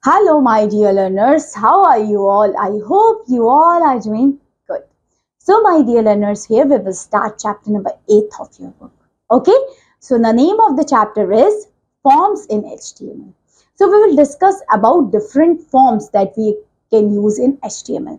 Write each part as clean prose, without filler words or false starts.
Hello, my dear learners. How are you all? I hope you all are doing good. So, my dear learners, here we will start chapter number 8 of your book. Okay? So, the name of the chapter is Forms in HTML. So, we will discuss about different forms that we can use in HTML.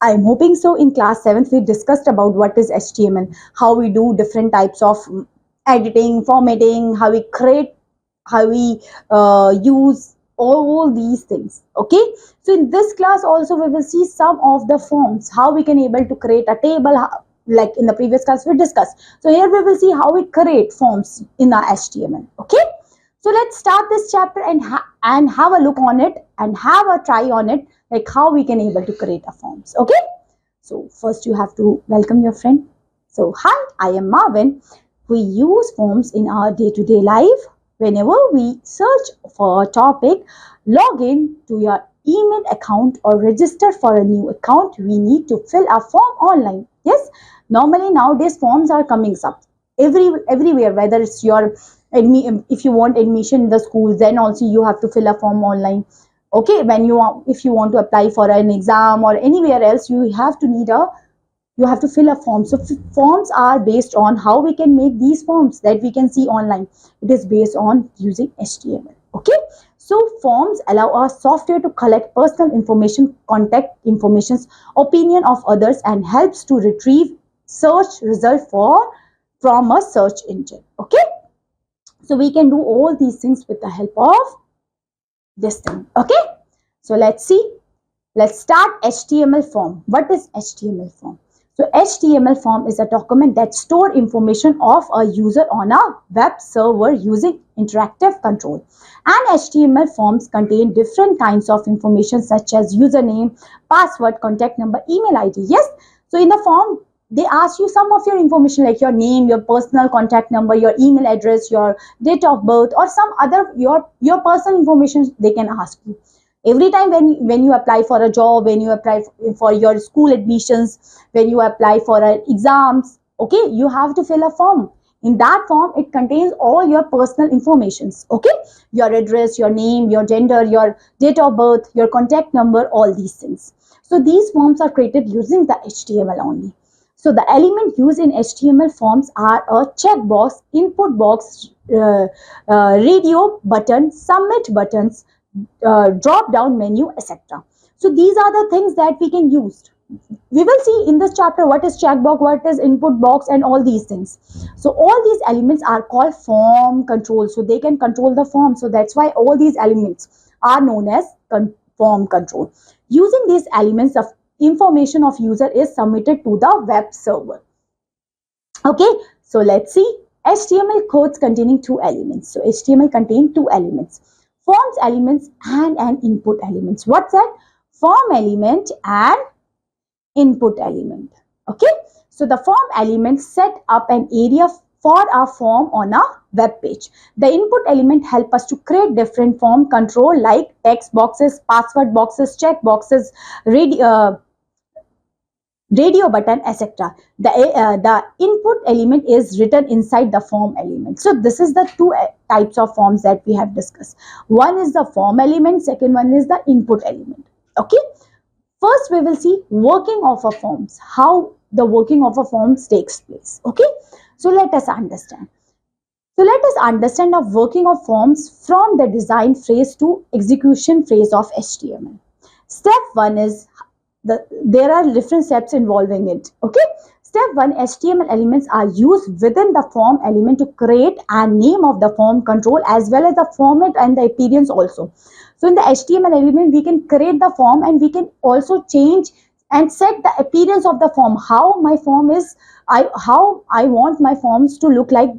I'm hoping so. In class 7th, we discussed about what is HTML, how we do different types of editing, formatting, how we create, how we use all these things. Okay. So in this class also we will see some of the forms, how we can able to create a table, like in the previous class we discussed. So here we will see how we create forms in the HTML. Okay. So let's start this chapter and have a look on it and have a try on it, like how we can able to create a forms. Okay. So first you have to welcome your friend. So hi, I am Marvin. We use forms in our day-to-day life. Whenever we search for a topic, log in to your email account or register for a new account, we need to fill a form online. Yes, normally nowadays forms are coming up everywhere, whether it's your if you want admission in the schools, then also you have to fill a form online. Okay, when if you want to apply for an exam or anywhere else, you have to fill a form. So forms are based on how we can make these forms that we can see online. It is based on using HTML. Okay. So forms allow our software to collect personal information, contact informations, opinion of others, and helps to retrieve search result from a search engine. Okay. So we can do all these things with the help of this thing. Okay. So let's see. Let's start HTML form. What is HTML form? So HTML form is a document that stores information of a user on a web server using interactive control. And HTML forms contain different kinds of information such as username, password, contact number, email ID. Yes. So in the form, they ask you some of your information like your name, your personal contact number, your email address, your date of birth, or some other your personal information they can ask you. Every time when you apply for a job, when you apply for your school admissions, when you apply for exams, okay, you have to fill a form. In that form, it contains all your personal informations. Okay, your address, your name, your gender, your date of birth, your contact number, all these things. So these forms are created using the HTML only. So the element used in HTML forms are a checkbox, input box, radio button, submit buttons, drop down menu, etc. So these are the things that we can use. We will see in this chapter what is checkbox, what is input box, and all these things. So all these elements are called form control. So they can control the form. So that's why all these elements are known as form control. Using these elements, of information of user is submitted to the web server. Okay, so let's see. HTML codes containing two elements. So HTML contains two elements: forms elements and an input elements. What's that? Form element and input element. Okay, so the form element set up an area for a form on a web page. The input element help us to create different form control like text boxes, password boxes, check boxes, radio button, etc. The input element is written inside the form element. So this is the two types of forms that we have discussed. One is the form element, second one is the input element. Okay, first we will see working of a forms, how the working of a forms takes place. Okay, so let us understand. So let us understand the working of forms from the design phase to execution phase of HTML. Step 1 is there are different steps involving it. Okay, step 1, HTML elements are used within the form element to create and name of the form control as well as the format and the appearance also. So in the HTML element we can create the form and we can also change and set the appearance of the form, how my form is, how I want my forms to look like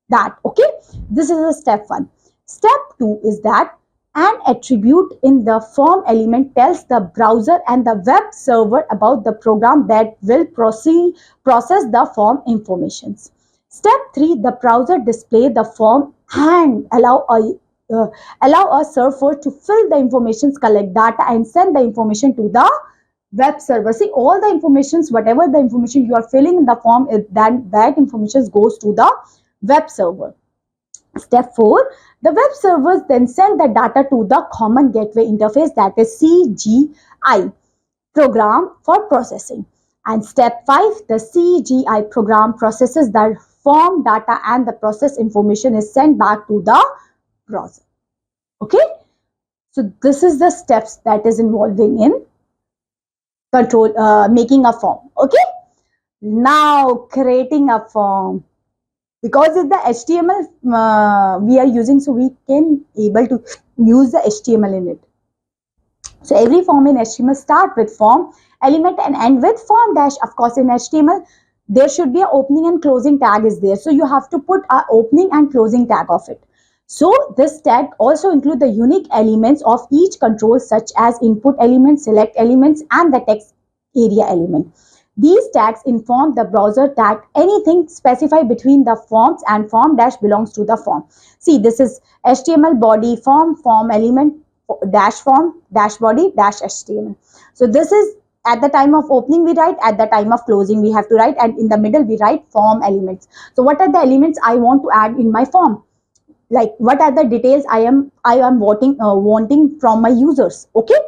that. Okay, this is a step 1. Step 2 is that an attribute in the form element tells the browser and the web server about the program that will process the form informations. Step 3, the browser display the form and allow a server to fill the information, collect data, and send the information to the web server. See, all the informations, whatever the information you are filling in the form, that information goes to the web server. Step 4, the web servers then send the data to the Common Gateway Interface, that is CGI program for processing. And step 5, the CGI program processes the form data and the process information is sent back to the browser. Okay, so this is the steps that is involving in making a form. Okay, now creating a form, because it's the HTML we are using, so we can able to use the HTML in it. So every form in HTML start with form element and end with form dash. Of course, in HTML there should be an opening and closing tag is there, so you have to put an opening and closing tag of it. So this tag also include the unique elements of each control, such as input element, select elements, and the text area element. These tags inform the browser that anything specified between the forms and form dash belongs to the form. See, this is HTML body form, form element, dash form, dash body, dash HTML. So this is at the time of opening we write, at the time of closing we have to write, and in the middle we write form elements. So what are the elements I want to add in my form? Like what are the details I am wanting from my users? Okay,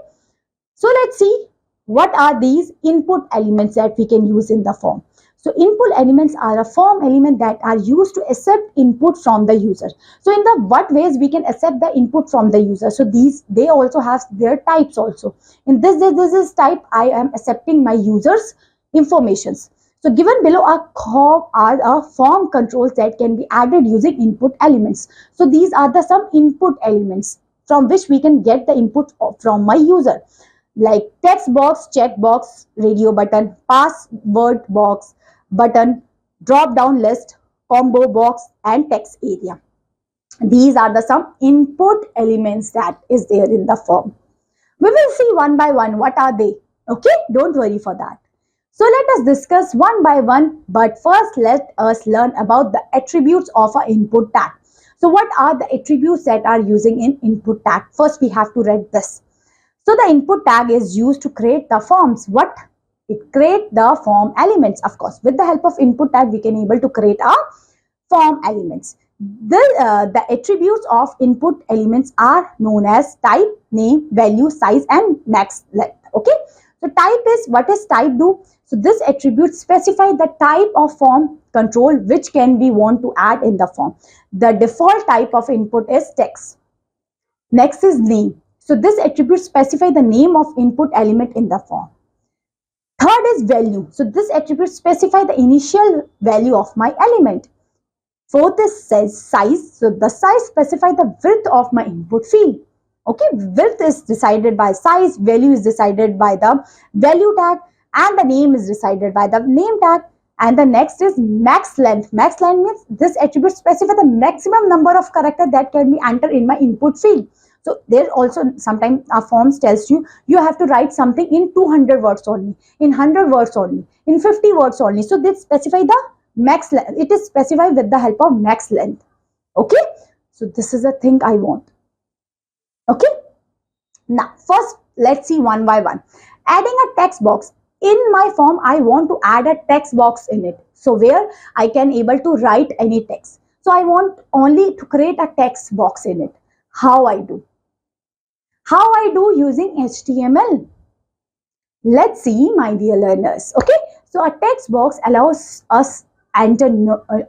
so let's see what are these input elements that we can use in the form. So input elements are a form element that are used to accept input from the user. So in the what ways we can accept the input from the user? So these, they also have their types also. In this is type, I am accepting my users informations. So given below are form controls that can be added using input elements. So these are the some input elements from which we can get the input from my user, like text box, check box, radio button, password box, button, drop down list, combo box, and text area. These are the some input elements that is there in the form. We will see one by one what are they. Okay, don't worry for that. So let us discuss one by one, but first let us learn about the attributes of an input tag. So what are the attributes that are using in input tag? First we have to read this. So the input tag is used to create the forms. What? It create the form elements. Of course, with the help of input tag, we can able to create a form elements. The attributes of input elements are known as type, name, value, size, and max length. Okay. So type is, what is type do? So this attribute specify the type of form control which can be want to add in the form. The default type of input is text. Next is name. So this attribute specify the name of input element in the form. Third is value. So this attribute specify the initial value of my element. Fourth is size. So the size specify the width of my input field. Okay, width is decided by size, value is decided by the value tag, and the name is decided by the name tag. And the next is max length. Max length means this attribute specify the maximum number of characters that can be entered in my input field. So there also sometimes our forms tells you have to write something in 200 words only, in 100 words only, in 50 words only. So they specify the max length. It is specified with the help of max length. Okay. So this is a thing I want. Okay. Now first let's see one by one. Adding a text box. In my form, I want to add a text box in it. So where I can able to write any text. So I want only to create a text box in it. How I do? How I do using HTML? Let's see, my dear learners. Okay, so a text box allows us enter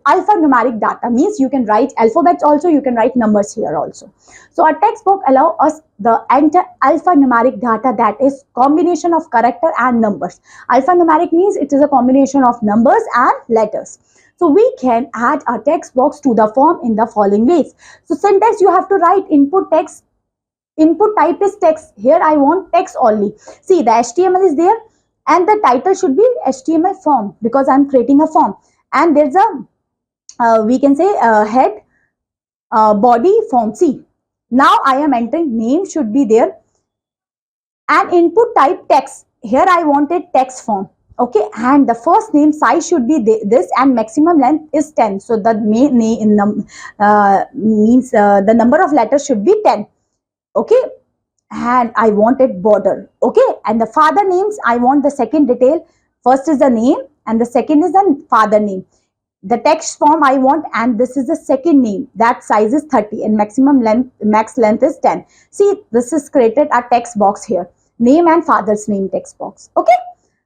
alphanumeric data, means you can write alphabets also, you can write numbers here also. So a text box allow us the enter alphanumeric data, that is combination of character and numbers. Alphanumeric means it is a combination of numbers and letters. So we can add a text box to the form in the following ways. So syntax, you have to write input text. Input type is text. Here I want text only. See, the HTML is there and the title should be HTML form because I'm creating a form. And there's a, we can say head, body, form. See, now I am entering name should be there and input type text. Here I wanted text form. Okay, and the first name size should be this and maximum length is 10. So the name means the number of letters should be 10. Okay, and I wanted border. Okay, and the father names, I want the second detail. First is the name and the second is the father name. the text form I want, and this is the second name. That size is 30 and max length is 10. See, this is created a text box here. Name and father's name text box. Okay.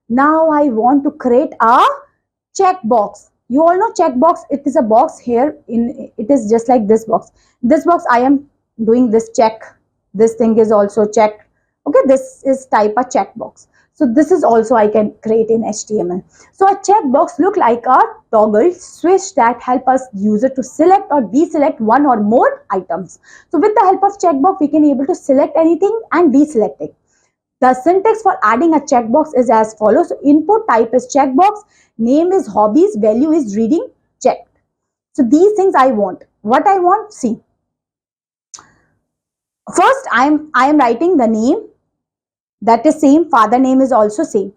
Now I want to create a checkbox. You all know checkbox. It is a box here. It is just like this box. This box I am doing this check. This thing is also checked. Okay, this is type a checkbox. So this is also I can create in HTML. So a checkbox look like a toggle switch that help us user to select or deselect one or more items. So with the help of checkbox, we can able to select anything and deselect it. The syntax for adding a checkbox is as follows. So input type is checkbox, name is hobbies, value is reading, checked. So these things I want. What I want, see. First, I am writing the name. That is same. Father name is also same.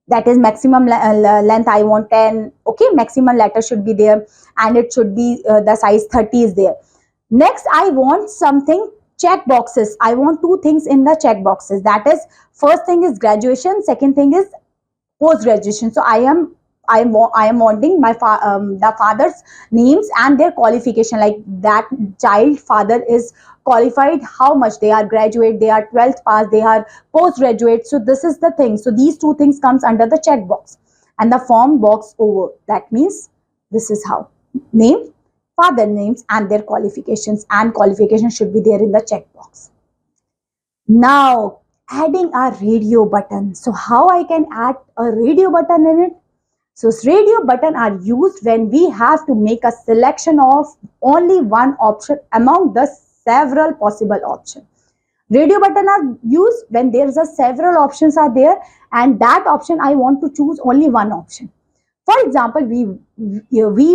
That is maximum length I want 10. Okay, maximum letter should be there, and it should be the size 30 is there. Next, I want something check boxes. I want two things in the check boxes. That is, first thing is graduation. Second thing is post graduation. So I am wanting my the father's names and their qualification, like that child father is qualified, how much they are graduate, they are 12th pass, they are postgraduate. So this is the thing. So these two things comes under the checkbox and the form box over. That means this is how name, father names and their qualifications, and qualifications should be there in the checkbox. Now adding a radio button. So how I can add a radio button in it? So radio button are used when we have to make a selection of only one option among the several possible options. Radio button are used when there's a several options are there, and that option I want to choose only one option. For example, we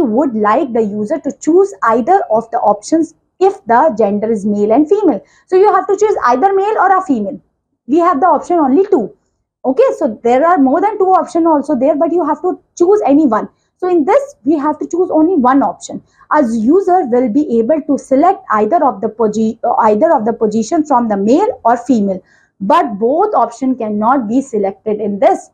would like the user to choose either of the options if the gender is male and female. So you have to choose either male or a female. We have the option only two. Okay, so there are more than two options also there, but you have to choose any one. So in this, we have to choose only one option. As user will be able to select either of the position from the male or female, but both option cannot be selected in this.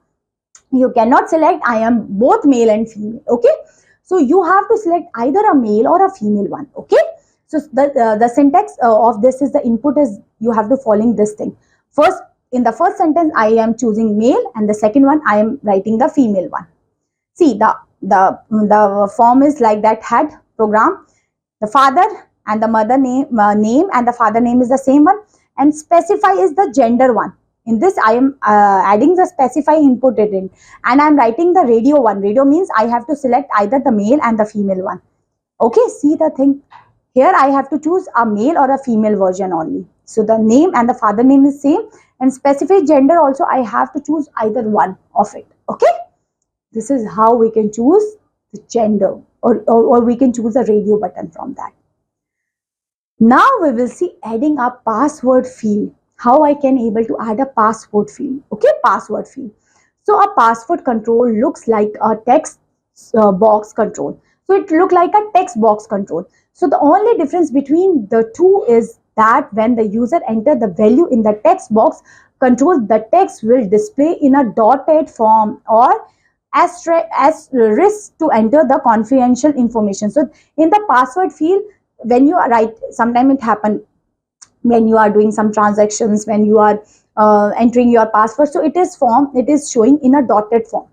You cannot select I am both male and female. Okay, so you have to select either a male or a female one. Okay, so the syntax of this is the input is you have to following this thing. First, in the first sentence I am choosing male, and the second one I am writing the female one. See, the form is like that head program. The father and the mother name and the father name is the same one, and specify is the gender one. In this I am adding the specify inputted in, and I am writing the radio one. Radio means I have to select either the male and the female one. Okay, see the thing. Here I have to choose a male or a female version only. So the name and the father name is same, and specific gender also I have to choose either one of it. Okay, this is how we can choose the gender, or we can choose a radio button from that. Now we will see adding a password field. How I can able to add a password field. Okay, password field. So a password control looks like a text box control. So it look like a text box control. So the only difference between the two is that when the user enter the value in the text box control, the text will display in a dotted form or asterisk to enter the confidential information. So in the password field, when you write, sometimes it happen when you are doing some transactions, when you are entering your password, so it is showing in a dotted form,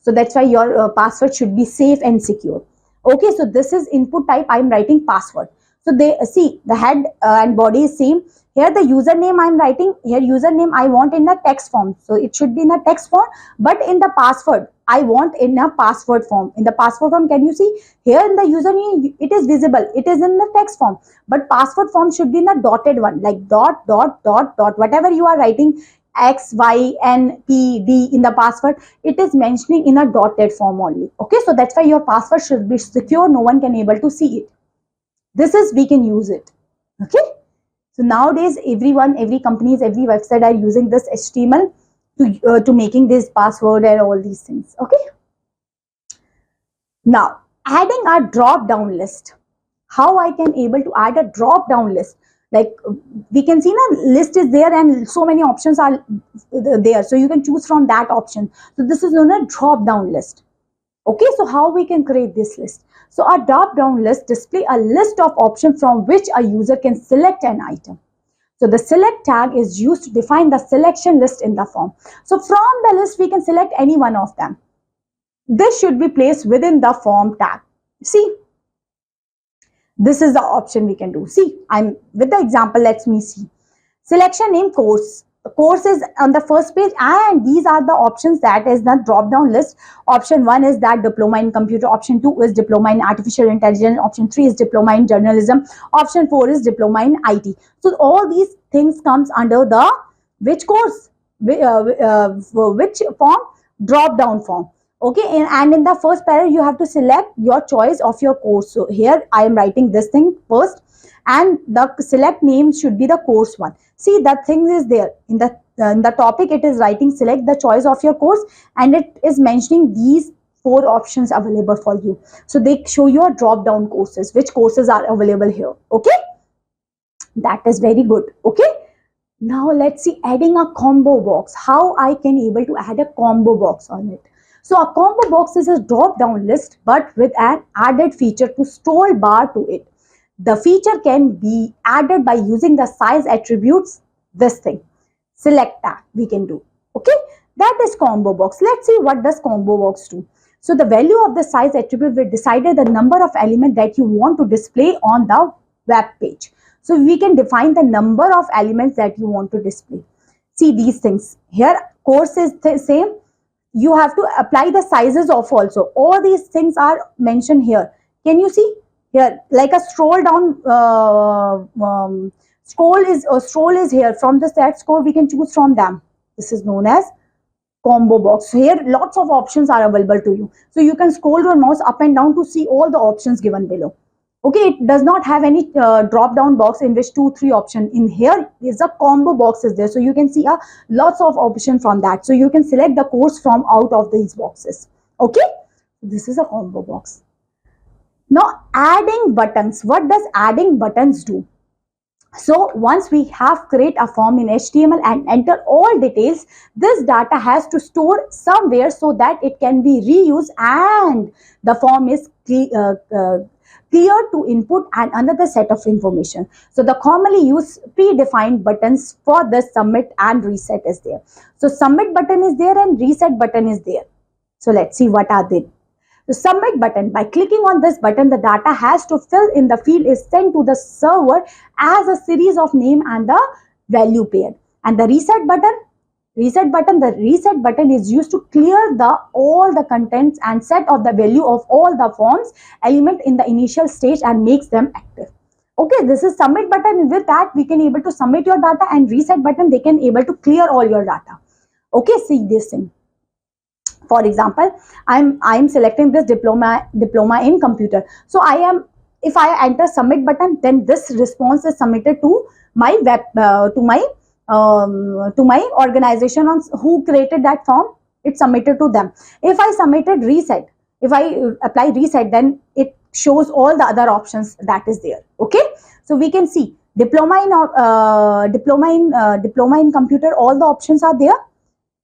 so that's why your password should be safe and secure. Okay, so this is input type. I am writing password. So they see the head and body is same. Here the username I am writing, here username I want in the text form, so it should be in the text form, but in the password I want in a password form. In the password form, can you see here in the username it is visible, it is in the text form, but password form should be in a dotted one, like dot dot dot dot, whatever you are writing X, Y, N, P, D in the password, it is mentioning in a dotted form only. Okay, so that's why your password should be secure, no one can able to see it. This is we can use it. Okay, so nowadays every companies, every website are using this HTML to making this password and all these things. Okay, now adding a drop down list. How I can able to add a drop down list? Like we can see now list is there and so many options are there, so you can choose from that option. So this is on a drop down list. Okay, so how we can create this list? So a drop down list display a list of options from which a user can select an item. So the select tag is used to define the selection list in the form. So from the list, we can select any one of them. This should be placed within the form tag. See, this is the option we can do. See, I'm with the example, let me see. Selection name course. The course is on the first page, and these are the options that is the drop down list. Option 1 is that diploma in computer. Option 2 is diploma in artificial intelligence. Option 3 is diploma in journalism. Option 4 is diploma in IT. So all these things comes under the which course, which form, drop down form. Okay, and in the first paragraph you have to select your choice of your course. So here I am writing this thing first, and the select name should be the course one. See, that thing is there in the topic. It is writing select the choice of your course, and it is mentioning these 4 options available for you. So they show your drop down courses, which courses are available here. Okay, that is very good. Okay, now let's see adding a combo box. How I can able to add a combo box on it. So a combo box is a drop down list, but with an added feature to scroll bar to it. The feature can be added by using the size attributes, this thing. Select tag we can do. Okay, that is combo box. Let's see what does combo box do. So the value of the size attribute will decide the number of elements that you want to display on the web page. So we can define the number of elements that you want to display. See these things. Here course is the same. You have to apply the sizes of also. All these things are mentioned here. Can you see? Here, like a scroll down, scroll is here. From the set score, we can choose from them. This is known as combo box. So here, lots of options are available to you. So you can scroll your mouse up and down to see all the options given below. Okay, it does not have any drop down box in which 2-3 option. In here is a combo box is there, so you can see lots of option from that. So you can select the course from out of these boxes. Okay, this is a combo box. Now adding buttons. What does adding buttons do? So once we have create a form in HTML and enter all details, this data has to store somewhere so that it can be reused and the form is clear to input and another set of information. So the commonly used predefined buttons for the submit and reset is there. So submit button is there and reset button is there. So let's see what are they. The submit button, by clicking on this button, the data has to fill in the field is sent to the server as a series of name and the value paired. And the reset button, the reset button is used to clear all the contents and set of the value of all the forms element in the initial stage and makes them active. Okay, this is submit button. With that we can able to submit your data, and reset button they can able to clear all your data. Okay, see this thing. For example, I'm selecting this diploma in computer. So if I enter submit button, then this response is submitted to my web to my organization on who created that form. It's submitted to them. If I submitted reset, if I apply reset, then it shows all the other options that is there. Okay, so we can see diploma in computer, all the options are there.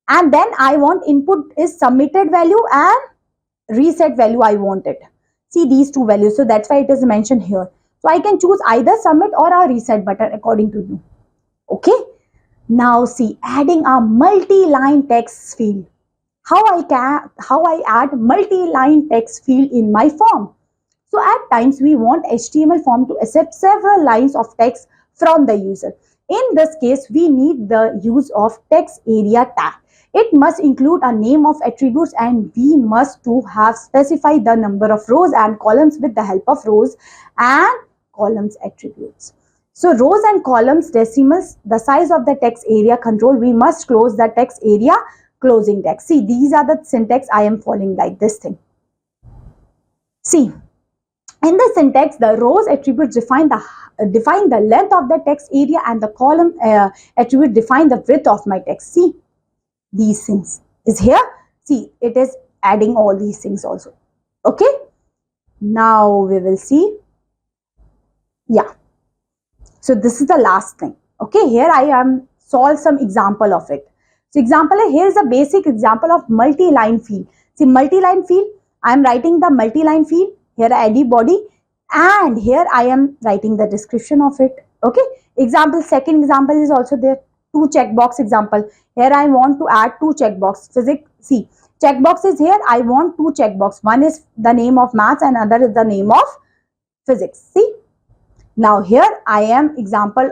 And then I want input is submitted value and reset value I want it. See these 2 values. So that's why it is mentioned here. So I can choose either submit or a reset button according to you. Okay. Now see adding a multi-line text field. How I add multi-line text field in my form. So at times we want HTML form to accept several lines of text from the user. In this case, we need the use of text area tag. It must include a name of attributes, and we must to have specified the number of rows and columns with the help of rows and columns attributes. So rows and columns decimals, the size of the text area control, we must close the text area closing text. See, these are the syntax I am following like this thing. See, in the syntax, the rows attributes define the length of the text area, and the column attribute define the width of my text. See, these things is here. See, it is adding all these things also. Okay, now we will see. Yeah, so this is the last thing. Okay, here I am solve some example of it. So example, here is a basic example of multi-line field. See, multi-line field, I am writing the multi-line field, here id body, and here I am writing the description of it. Okay, example, second example is also there, two checkbox example. Here I want to add two checkbox. Physics, see, checkbox is here, I want two checkbox. One is the name of maths and other is the name of physics. See, now here I am example,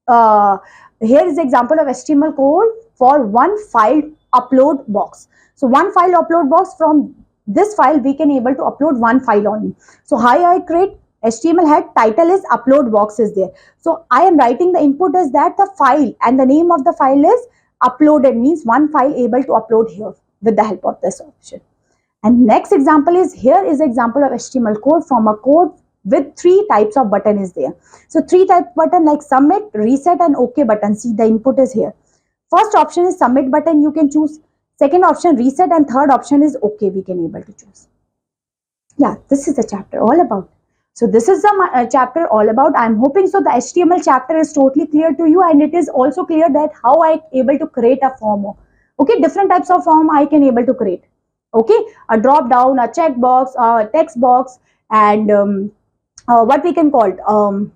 uh, here is example of HTML code for one file upload box. So one file upload box, from this file we can able to upload one file only. So how I create HTML head, title is upload box is there. So I am writing the input is that the file and the name of the file is uploaded, means one file able to upload here with the help of this option. And next example is, here is example of HTML code from a code with three types of button is there. So three type button like submit, reset and OK button. See, the input is here. First option is submit button, you can choose. Second option reset, and third option is OK, we can able to choose. Yeah, this is the chapter all about. So this is the chapter all about. I'm hoping so the HTML chapter is totally clear to you, and it is also clear that how I able to create a form. Okay, different types of form I can able to create. Okay, a drop down, a check box, a text box, and what we can call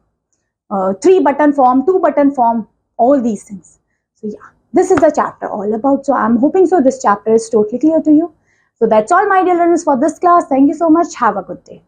three button form, two button form, all these things. So yeah, this is the chapter all about. So I'm hoping so this chapter is totally clear to you. So that's all, my dear learners, for this class. Thank you so much. Have a good day.